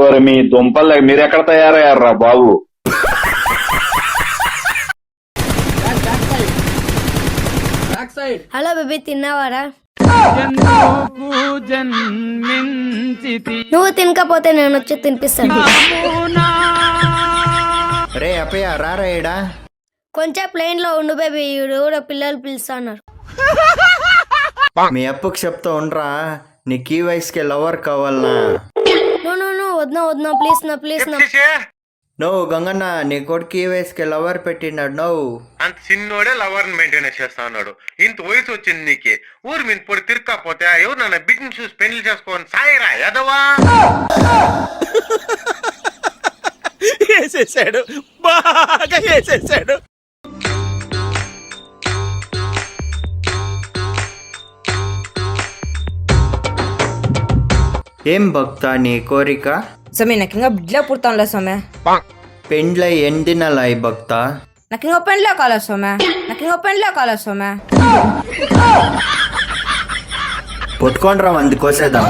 ఓరి మీ దుంపలు మీరెక్కడ తయారయ్యారా బాబు? Hello baby, తిన్నావారా? నువ్వు తినకపోతే నేను వచ్చి తినిపిస్తాను. రే అప్పయ్య రారా ఈడ. కొంచెం ప్లేన్ లో ఉండు బేబీ, ఈడు కూడా పిల్లలు పిలుస్తున్నారు. మీ అప్పుకి చెప్తా ఉండరా, నీకు ఈ వయసుకి లవర్ కావాలనా? వద్దా ప్లీజ్ నా. నువ్వు గంగన్న, నీ కొడుకు ఈ వయసుకి లవర్ పెట్టినాడు. నువ్వు అంత చిన్నోడే లవర్ మెయింటైన్ చేస్తా ఉన్నాడు. ఇంత వయసు వచ్చింది నీకే, ఊరు మీద పొడి తిరగకపోతే ఎవరు నన్ను బిడ్డను చూసి పెళ్లి చేసుకోని సాయిరా ఎదవా. వేసేసాడు, బాగా వేసేసాడు. ఏం భక్త నీ కోరిక? స్వామి, నాకు ఇంకా బిడ్డలో పుడతాంలే స్వామి. పెండ్లై ఎండినలాయి భక్త. నాకు ఇంకా పెండ్లే కాలేదు స్వామి. పుట్టుకోండ్రా మంది కోసేద్దాం.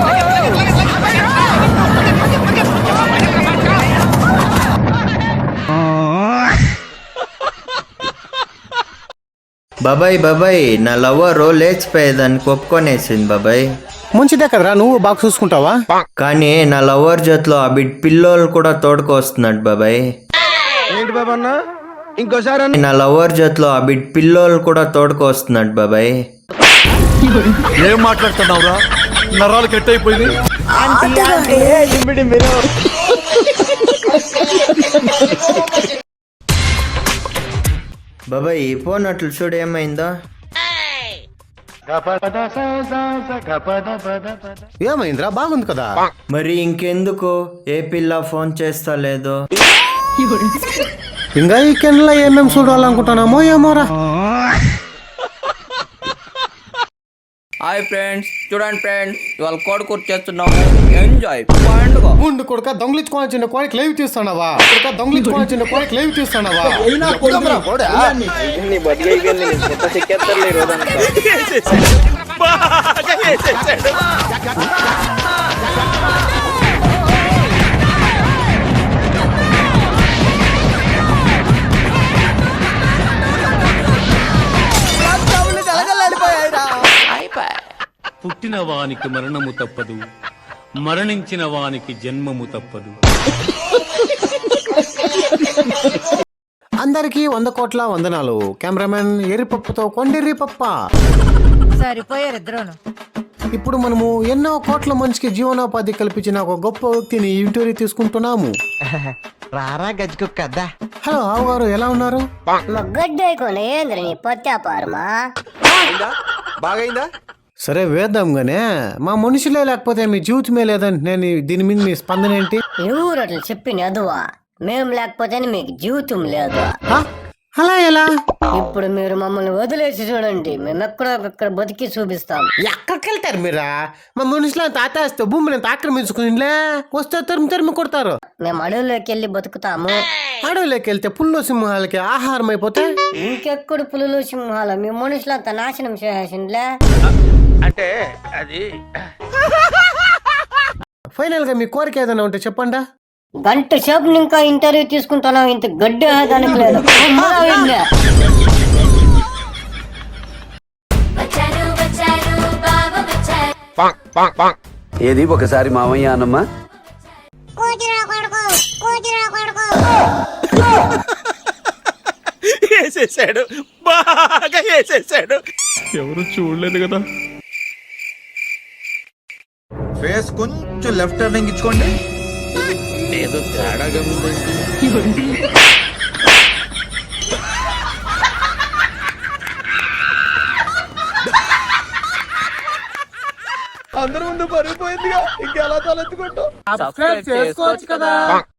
బాబాయ్ నా లవ్వరు లేచిపోయేదానికి ఒప్పుకొనేసింది బాబాయ్. మంచిదే కదరా, నువ్వు బాగా చూసుకుంటావా? కానీ నా లవర్ జతలో ఆ బిడ్ పిల్లోలు కూడా తోడుకొస్తున్నాడు బాబాయ్. ఏంటి బాబన్నా, ఇంకోసారి నా లవర్ జతలో ఆ బిడ్ పిల్లోలు కూడా తోడుకొస్తున్నాడు బాబాయ్. ఏం మాట్లాడుతున్నావురా, నరాలు కట్ అయిపోయింది. బాబాయ్ ఈ ఫోన్ అట్లు చూడు ఏమైందో. ఏమైందిరా, బాగుంది కదా. మరి ఇంకెందుకు, ఏ పిల్ల ఫోన్ చేస్తా లేదో. ఇంకా ఈ కెన్లో ఏమేమి చూడాలనుకుంటున్నామో ఏమోరా. హాయ్ ఫ్రెండ్స్, చూడండి ఫ్రెండ్స్, ఇవాళ కోడి కూర చేస్తున్నాము. ఎంజాయ్ పండుగ. ముందు కొడుక దొంగలించుకోవాలి చిన్న కోడికి లైవ్ తీస్తున్నావా? బాగా వేసేసాడు. పుట్టిన వానికి మరణము తప్పదు, మరణించిన వానికి జన్మము తప్పదు. అందరికి 100 కోట్ల వందనాలు. కెమెరామెన్ ఎర్రిపప్పుతో కొండెర్రిపప్ప. సరిపోయారు ఇద్దరును. ఇప్పుడు మనము ఎన్నో కోట్ల మనిషికి జీవనోపాధి కల్పించిన ఒక గొప్ప వ్యక్తిని ఇంటర్వ్యూ తీసుకుంటున్నాము. రారా గజ్జుకుక్క. హలో ఆవుగారు, ఎలా ఉన్నారు? బాగైందా? సరే వేద్దాం గానే, మా మనుషులే లేకపోతే మీ జీవితమే లేదని నేను దీని మీద మీ స్పందన ఏంటి? ఎవరు అట్లా చెప్పిన అదువా? మేము లేకపోతే మీకు జీవితం లేదు. అలా ఎలా? ఇప్పుడు మీరు మమ్మల్ని వదిలేసి చూడండి, మేము ఎక్కడ బతికి చూపిస్తాం. ఎక్కడికి వెళ్తారు మీరా? మా మనుషులు తాతేస్తే భూమిని ఆక్రమించుకునిలే వస్తే తరిమి కొడతారు. మేము అడవుల్లోకి వెళ్ళి బతుకుతాము. అడవులోకి వెళ్తే పుల్లో సింహాలకి ఆహారం అయిపోతే ఇంకెక్కడ పులులు సింహాలు మీ మనుషులంతా నాశనం చేసిండ్లే. అంటే అది ఫైనల్ గా మీ కోరిక ఏదైనా ఉంటే చెప్పండి. గంట సేపు ఇంకా ఇంటర్వ్యూ తీసుకుంటున్నావు, ఇంత గడ్డి దానికి లేదు. ఏది ఒకసారి మామయ్య అన్నమ్మా. వేసేసాడు, బాగా వేసేసాడు. ఎవరు చూడలేదు కదా. ఫేస్ కొంచెం లెఫ్ట్ టర్నింగ్ ఇచ్చుకోండి. ఏదో తేడాగా ఉంది. అందరి ముందు పరిగిపోయిందిగా, ఇంకెలా తలెత్తుకుంటాం. సబ్స్క్రైబ్ చేసుకోవచ్చు కదా.